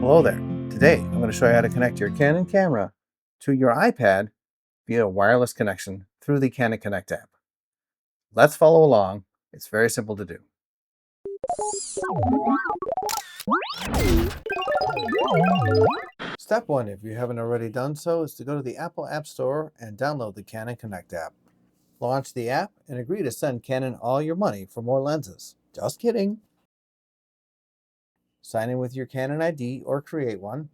Hello there. Today I'm going to show you how to connect your Canon camera to your iPad via a wireless connection through the Canon Connect app. Let's follow along. It's very simple to do. Step 1, if you haven't already done so, is to go to the Apple App Store and download the Canon Connect app. Launch the app and agree to send Canon all your money for more lenses. Just kidding. Sign in with your Canon ID or create one.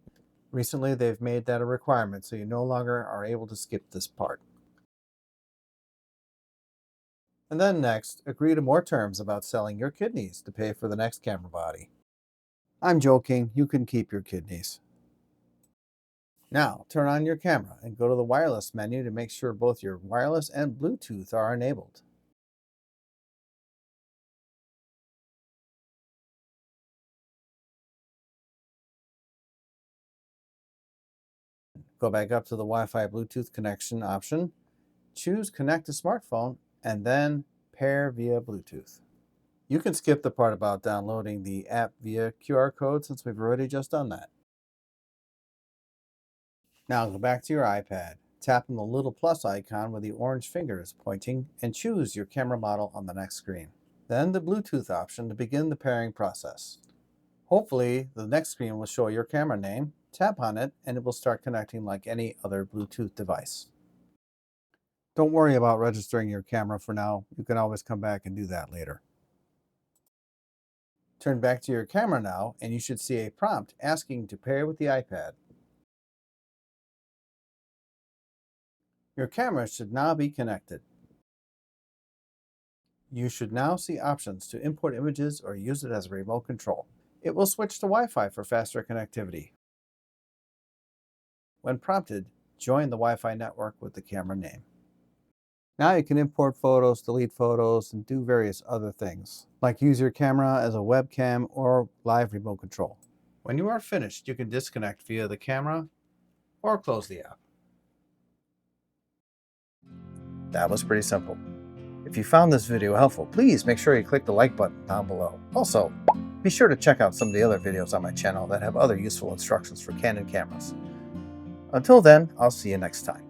Recently, they've made that a requirement, so you no longer are able to skip this part. And then next, agree to more terms about selling your kidneys to pay for the next camera body. I'm joking, you can keep your kidneys. Now, turn on your camera and go to the wireless menu to make sure both your wireless and Bluetooth are enabled. Go back up to the Wi-Fi Bluetooth connection option, choose Connect to Smartphone, and then Pair via Bluetooth. You can skip the part about downloading the app via QR code since we've already just done that. Now go back to your iPad, tap on the little plus icon where the orange finger is pointing, and choose your camera model on the next screen. Then the Bluetooth option to begin the pairing process. Hopefully, the next screen will show your camera name. Tap on it and it will start connecting like any other Bluetooth device. Don't worry about registering your camera for now. You can always come back and do that later. Turn back to your camera now and you should see a prompt asking to pair with the iPad. Your camera should now be connected. You should now see options to import images or use it as a remote control. It will switch to Wi-Fi for faster connectivity. When prompted, join the Wi-Fi network with the camera name. Now you can import photos, delete photos, and do various other things, like use your camera as a webcam or live remote control. When you are finished, you can disconnect via the camera or close the app. That was pretty simple. If you found this video helpful, please make sure you click the like button down below. Also, be sure to check out some of the other videos on my channel that have other useful instructions for Canon cameras. Until then, I'll see you next time.